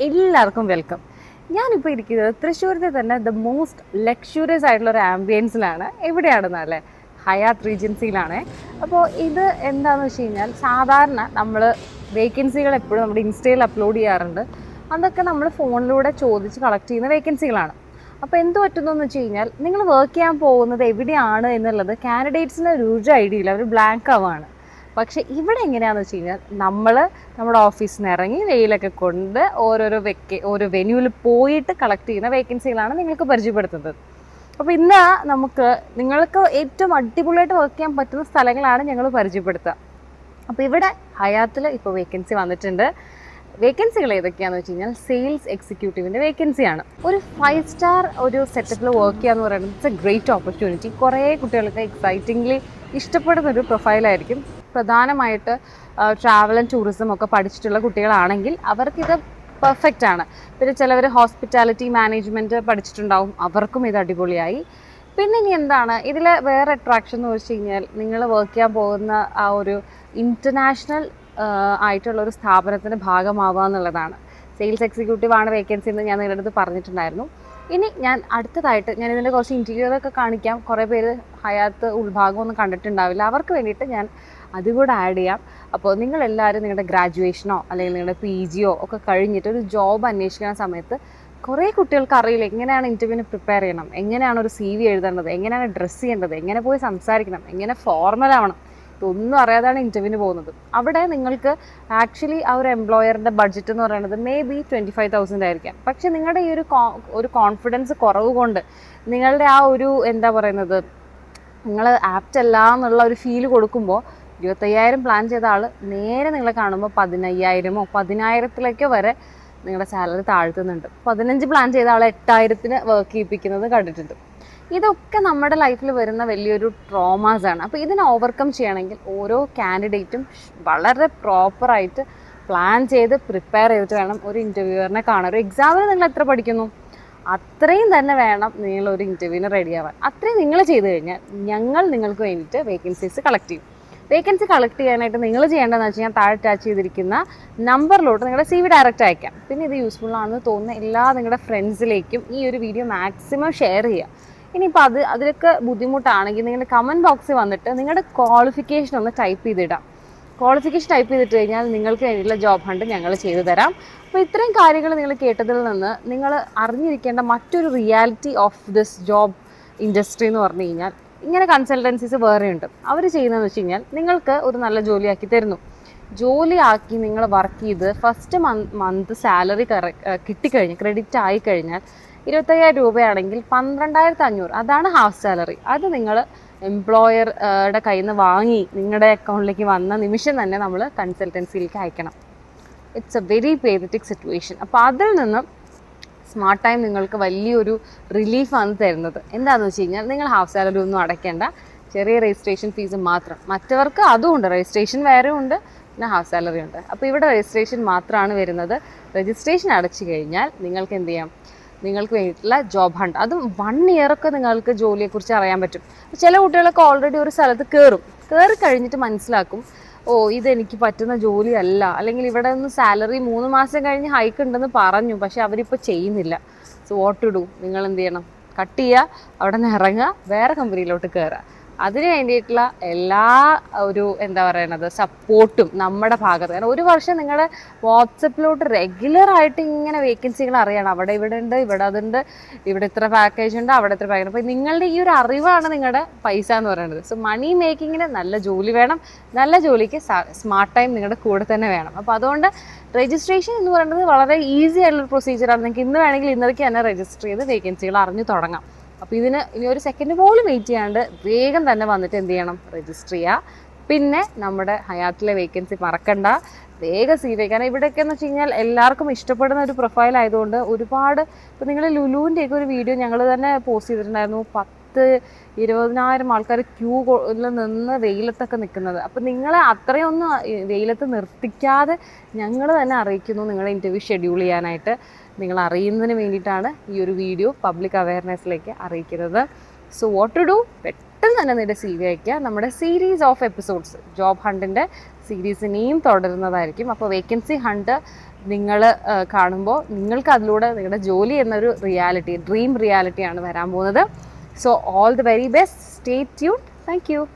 എല്ലാവർക്കും വെൽക്കം. ഞാനിപ്പോൾ ഇരിക്കുന്നത് തൃശ്ശൂരിലെ തന്നെ ദ മോസ്റ്റ് ലക്ഷൂറിയസ് ആയിട്ടുള്ള ഒരു ആംബിയൻസിലാണ്. എവിടെയാണെന്നല്ലേ, ഹയാത്ത് റീജൻസിയിലാണ്. അപ്പോൾ ഇത് എന്താണെന്ന് വെച്ച് കഴിഞ്ഞാൽ, സാധാരണ നമ്മൾ വേക്കൻസികൾ എപ്പോഴും നമ്മുടെ ഇൻസ്റ്റയിൽ അപ്ലോഡ് ചെയ്യാറുണ്ട്. അതൊക്കെ നമ്മൾ ഫോണിലൂടെ ചോദിച്ച് കളക്ട് ചെയ്യുന്ന വേക്കൻസികളാണ്. അപ്പോൾ എന്ത് പറ്റുന്നതെന്ന് വെച്ച് കഴിഞ്ഞാൽ, നിങ്ങൾ വർക്ക് ചെയ്യാൻ പോകുന്നത് എവിടെയാണ് എന്നുള്ളത് കാൻഡിഡേറ്റ്സിന് ഒരു ഐഡിയ ഇല്ല, അവർ ബ്ലാങ്ക് ആവുകയാണ്. പക്ഷേ ഇവിടെ എങ്ങനെയാണെന്ന് വെച്ച് കഴിഞ്ഞാൽ, നമ്മുടെ ഓഫീസിൽ നിന്ന് ഇറങ്ങി വെയിലൊക്കെ കൊണ്ട് ഓരോ വെന്യൂവിൽ പോയിട്ട് കളക്ട് ചെയ്യുന്ന വേക്കൻസികളാണ് നിങ്ങൾക്ക് പരിചയപ്പെടുത്തുന്നത്. അപ്പോൾ ഇന്ന് നിങ്ങൾക്ക് ഏറ്റവും അടിപൊളിയായിട്ട് വർക്ക് ചെയ്യാൻ പറ്റുന്ന സ്ഥലങ്ങളാണ് ഞങ്ങൾ പരിചയപ്പെടുത്തുക. അപ്പോൾ ഇവിടെ ഹയാത്തിൽ ഇപ്പോൾ വേക്കൻസി വന്നിട്ടുണ്ട്. വേക്കൻസികൾ ഏതൊക്കെയാണെന്ന് വെച്ച് കഴിഞ്ഞാൽ, സെയിൽസ് എക്സിക്യൂട്ടീവിൻ്റെ വേക്കൻസിയാണ്. ഒരു 5 സ്റ്റാർ ഒരു സെറ്റപ്പിൽ വർക്ക് ചെയ്യുക എന്ന് പറയുന്നത് ഇറ്റ്സ് എ ഗ്രേറ്റ് ഓപ്പർച്യൂണിറ്റി. കുറേ കുട്ടികൾക്ക് എക്സൈറ്റിംഗ്ലി ഇഷ്ടപ്പെടുന്നൊരു പ്രൊഫൈലായിരിക്കും. പ്രധാനമായിട്ട് ട്രാവൽ ആൻഡ് ടൂറിസം ഒക്കെ പഠിച്ചിട്ടുള്ള കുട്ടികളാണെങ്കിൽ അവർക്കിത് പെർഫെക്റ്റ് ആണ്. പിന്നെ ചിലവർ ഹോസ്പിറ്റാലിറ്റി മാനേജ്മെൻറ്റ് പഠിച്ചിട്ടുണ്ടാവും, അവർക്കും ഇത് അടിപൊളിയായി. പിന്നെ ഇനി എന്താണ് ഇതിൽ വേറെ അട്രാക്ഷൻ എന്ന് വെച്ച് കഴിഞ്ഞാൽ, നിങ്ങൾ വർക്ക് ചെയ്യാൻ പോകുന്ന ആ ഒരു ഇൻ്റർനാഷണൽ ആയിട്ടുള്ളൊരു സ്ഥാപനത്തിൻ്റെ ഭാഗമാവുക എന്നുള്ളതാണ്. സെയിൽസ് എക്സിക്യൂട്ടീവ് ആണ് വേക്കൻസി എന്ന് ഞാൻ നിങ്ങളുടെ അടുത്ത് പറഞ്ഞിട്ടുണ്ടായിരുന്നു. ഇനി ഞാൻ അടുത്തതായിട്ട് ഇതിൻ്റെ കുറച്ച് ഇൻറ്റീരിയറൊക്കെ കാണിക്കാം. കുറേ പേര് ഹയാത്ത് ഉൾഭാഗമൊന്നും കണ്ടിട്ടുണ്ടാവില്ല, അവർക്ക് വേണ്ടിയിട്ട് ഞാൻ അതുകൂടെ ആഡ് ചെയ്യാം. അപ്പോൾ നിങ്ങളെല്ലാവരും നിങ്ങളുടെ ഗ്രാജുവേഷനോ അല്ലെങ്കിൽ നിങ്ങളുടെ PG ഒക്കെ കഴിഞ്ഞിട്ട് ഒരു ജോബ് അന്വേഷിക്കുന്ന സമയത്ത് കുറേ കുട്ടികൾക്ക് അറിയില്ല എങ്ങനെയാണ് ഇൻ്റർവ്യൂവിന് പ്രിപ്പയർ ചെയ്യണം, എങ്ങനെയാണ് ഒരു CV എഴുതേണ്ടത്, എങ്ങനെയാണ് ഡ്രസ്സ് ചെയ്യേണ്ടത്, എങ്ങനെ പോയി സംസാരിക്കണം, എങ്ങനെ ഫോർമൽ ആവണം. ഇതൊന്നും അറിയാതാണ് ഇൻ്റർവ്യൂവിന് പോകുന്നത്. അവിടെ നിങ്ങൾക്ക് ആക്ച്വലി ആ ഒരു എംപ്ലോയറിൻ്റെ ബഡ്ജറ്റ് എന്ന് പറയുന്നത് മേ ബി 25,000 ആയിരിക്കാം. പക്ഷേ നിങ്ങളുടെ ഈ ഒരു കോൺഫിഡൻസ് കുറവ് കൊണ്ട്, നിങ്ങളുടെ ആ ഒരു നിങ്ങൾ ആപ്റ്റ് അല്ല എന്നുള്ള ഒരു ഫീൽ കൊടുക്കുമ്പോൾ 25,000 പ്ലാൻ ചെയ്ത ആൾ നേരെ നിങ്ങളെ കാണുമ്പോൾ 15,000 10,000 വരെ നിങ്ങളുടെ സാലറി താഴ്ത്തുന്നുണ്ട്. 15 പ്ലാൻ ചെയ്ത ആൾ 8,000 വർക്ക് ചെയ്യിപ്പിക്കുന്നത് കണ്ടിട്ടുണ്ട്. ഇതൊക്കെ നമ്മുടെ ലൈഫിൽ വരുന്ന വലിയൊരു ട്രോമാസാണ്. അപ്പോൾ ഇതിനെ ഓവർകം ചെയ്യണമെങ്കിൽ ഓരോ കാൻഡിഡേറ്റും വളരെ പ്രോപ്പറായിട്ട് പ്ലാൻ ചെയ്ത് പ്രിപ്പയർ ചെയ്തിട്ട് വേണം ഒരു ഇൻ്റർവ്യൂവറിനെ കാണാൻ. ഒരു എക്സാമിന് നിങ്ങൾ എത്ര പഠിക്കുന്നു അത്രയും തന്നെ വേണം നിങ്ങളൊരു ഇൻ്റർവ്യൂവിന് റെഡി ആവാൻ. അത്രയും നിങ്ങൾ ചെയ്ത് കഴിഞ്ഞാൽ ഞങ്ങൾ നിങ്ങൾക്ക് വേണ്ടിയിട്ട് വേക്കൻസീസ് കളക്ട് ചെയ്യും. വേക്കൻസി കളക്ട് ചെയ്യാനായിട്ട് നിങ്ങൾ ചെയ്യേണ്ടതെന്ന് വെച്ച് കഴിഞ്ഞാൽ, താഴെ അറ്റാച്ച് ചെയ്തിരിക്കുന്ന നമ്പറിലോട്ട് നിങ്ങളുടെ CV ഡയറക്റ്റ് അയക്കാം. പിന്നെ ഇത് യൂസ്ഫുൾ ആണെന്ന് തോന്നുന്ന എല്ലാ നിങ്ങളുടെ ഫ്രണ്ട്സിലേക്കും ഈ ഒരു വീഡിയോ മാക്സിമം ഷെയർ ചെയ്യുക. ഇനിയിപ്പോൾ അതിലൊക്കെ ബുദ്ധിമുട്ടാണെങ്കിൽ നിങ്ങൾ കമൻറ്റ് ബോക്സിൽ വന്നിട്ട് നിങ്ങളുടെ ക്വാളിഫിക്കേഷൻ ഒന്ന് ടൈപ്പ് ചെയ്തിടാം. ക്വാളിഫിക്കേഷൻ ടൈപ്പ് ചെയ്തിട്ട് കഴിഞ്ഞാൽ നിങ്ങൾക്ക് വേണ്ടിയിട്ടുള്ള ജോബ് ഹണ്ട് ഞങ്ങൾ ചെയ്തു തരാം. അപ്പോൾ ഇത്രയും കാര്യങ്ങൾ നിങ്ങൾ കേട്ടതിൽ നിന്ന് നിങ്ങൾ അറിഞ്ഞിരിക്കേണ്ട മറ്റൊരു reality of this job industry എന്ന് പറഞ്ഞു കഴിഞ്ഞാൽ, ഇങ്ങനെ കൺസൾട്ടൻസീസ് വേറെയുണ്ട്. അവർ ചെയ്യുന്നതെന്ന് വെച്ച് കഴിഞ്ഞാൽ, നിങ്ങൾക്ക് ഒരു നല്ല ജോലിയാക്കി തരുന്നു. ജോലിയാക്കി നിങ്ങൾ വർക്ക് ചെയ്ത് ഫസ്റ്റ് മന്ത് സാലറി കിട്ടിക്കഴിഞ്ഞ് ക്രെഡിറ്റ് ആയിക്കഴിഞ്ഞാൽ 25,000 രൂപയാണെങ്കിൽ 12,500 അതാണ് ഹാഫ് സാലറി. അത് നിങ്ങൾ എംപ്ലോയറുടെ കയ്യിൽ നിന്ന് വാങ്ങി നിങ്ങളുടെ അക്കൗണ്ടിലേക്ക് വന്ന നിമിഷം തന്നെ നമ്മൾ കൺസൾട്ടൻസിയിലേക്ക് അയക്കണം. It's a very pathetic situation. അപ്പോൾ അതിൽ നിന്നും സ്മാർട്ട് ടൈം നിങ്ങൾക്ക് വലിയൊരു റിലീഫാണ് തരുന്നത്. എന്താണെന്ന് വെച്ച് കഴിഞ്ഞാൽ, നിങ്ങൾ ഹാഫ് സാലറി ഒന്നും അടയ്ക്കേണ്ട, ചെറിയ രജിസ്ട്രേഷൻ ഫീസ് മാത്രം. മറ്റവർക്ക് അതുമുണ്ട്, രജിസ്ട്രേഷൻ വേറെ ഉണ്ട്, പിന്നെ ഹാഫ് സാലറി ഉണ്ട്. അപ്പോൾ ഇവിടെ രജിസ്ട്രേഷൻ മാത്രമാണ് വരുന്നത്. രജിസ്ട്രേഷൻ അടച്ചു കഴിഞ്ഞാൽ നിങ്ങൾക്ക് എന്ത് ചെയ്യാം, നിങ്ങൾക്ക് വേണ്ടിയിട്ടുള്ള ജോബ് ഹണ്ട്, അതും 1 ഇയർ നിങ്ങൾക്ക് ജോലിയെക്കുറിച്ച് അറിയാൻ പറ്റും. ചില കുട്ടികളൊക്കെ ഓൾറെഡി ഒരു സ്ഥലത്ത് കയറി കഴിഞ്ഞിട്ട് മനസ്സിലാക്കും, ഇതെനിക്ക് പറ്റുന്ന ജോലിയല്ല, അല്ലെങ്കിൽ ഇവിടെ നിന്ന് സാലറി 3 മാസം കഴിഞ്ഞ് ഹൈക്ക് ഉണ്ടെന്ന് പറഞ്ഞു, പക്ഷെ അവരിപ്പോൾ ചെയ്യുന്നില്ല. So what to do? നിങ്ങൾ എന്ത് ചെയ്യണം? കട്ട് ചെയ്യുക, അവിടെ നിന്ന് ഇറങ്ങുക, വേറെ കമ്പനിയിലോട്ട് കയറുക. അതിന് വേണ്ടിയിട്ടുള്ള എല്ലാ സപ്പോർട്ടും നമ്മുടെ ഭാഗത്ത്. കാരണം 1 വർഷം നിങ്ങളുടെ വാട്സപ്പിലോട്ട് റെഗുലറായിട്ട് ഇങ്ങനെ വേക്കൻസികൾ അറിയണം. ഇവിടെ ഉണ്ട്, ഇവിടെ അതുണ്ട്, ഇവിടെ ഇത്ര പാക്കേജ് ഉണ്ട്, അവിടെ ഇത്ര പാക്കേജ്. അപ്പോൾ നിങ്ങളുടെ ഈ ഒരു അറിവാണ് നിങ്ങളുടെ പൈസ എന്ന് പറയുന്നത്. സോ മണി മേക്കിങ്ങിന് നല്ല ജോലി വേണം, നല്ല ജോലിക്ക് സ്മാർട്ട് ടൈം നിങ്ങളുടെ കൂടെ തന്നെ വേണം. അപ്പോൾ അതുകൊണ്ട് രജിസ്ട്രേഷൻ എന്ന് പറയുന്നത് വളരെ ഈസി ആയിട്ടുള്ള പ്രൊസീജിയറാണ്. നിങ്ങൾക്ക് ഇന്ന് വേണമെങ്കിൽ ഇന്നേക്ക് തന്നെ രജിസ്റ്റർ ചെയ്ത് വേക്കൻസികൾ അറിഞ്ഞു തുടങ്ങാം. അപ്പോൾ ഇതിന് ഇനി ഒരു സെക്കൻഡ് പോലും വെയിറ്റ് ചെയ്യാണ്ട് വേഗം തന്നെ വന്നിട്ട് എന്ത് ചെയ്യണം? രജിസ്റ്റർ ചെയ്യുക. പിന്നെ നമ്മുടെ ഹയാത്തിലെ വേക്കൻസി മറക്കണ്ട, വേഗം CV. കാരണം ഇവിടെയൊക്കെ എന്ന് വെച്ച് കഴിഞ്ഞാൽ എല്ലാവർക്കും ഇഷ്ടപ്പെടുന്ന ഒരു പ്രൊഫൈൽ ആയതുകൊണ്ട് ഒരുപാട്, ഇപ്പോൾ നിങ്ങൾ ലുലുവിൻ്റെയൊക്കെ ഒരു വീഡിയോ ഞങ്ങൾ തന്നെ പോസ്റ്റ് ചെയ്തിട്ടുണ്ടായിരുന്നു. 10,000-20,000 ആൾക്കാർ ക്യൂവിൽ നിന്ന് വെയിലത്തൊക്കെ നിൽക്കുന്നത്. അപ്പോൾ നിങ്ങളെ അത്രയൊന്നും വെയിലത്ത് നിർത്തിക്കാതെ ഞങ്ങൾ തന്നെ അറിയിക്കുന്നു, നിങ്ങളെ ഇൻ്റർവ്യൂ ഷെഡ്യൂൾ ചെയ്യാനായിട്ട്. നിങ്ങൾ അറിയുന്നതിന് വേണ്ടിയിട്ടാണ് ഈ ഒരു വീഡിയോ പബ്ലിക് അവയർനെസ്സിലേക്ക് അറിയിക്കുന്നത്. So what to do? പെട്ടെന്ന് തന്നെ നിങ്ങളുടെ CV അയക്കുക. നമ്മുടെ സീരീസ് ഓഫ് എപ്പിസോഡ്സ് ജോബ് ഹണ്ടിൻ്റെ സീരീസ് ഇനിയും തുടരുന്നതായിരിക്കും. അപ്പോൾ വേക്കൻസി ഹണ്ട് നിങ്ങൾ കാണുമ്പോൾ നിങ്ങൾക്ക് അതിലൂടെ നിങ്ങളുടെ ജോലി എന്നൊരു റിയാലിറ്റി, ഡ്രീം റിയാലിറ്റിയാണ് വരാൻ പോകുന്നത്. So all the very best, stay tune. Thank you.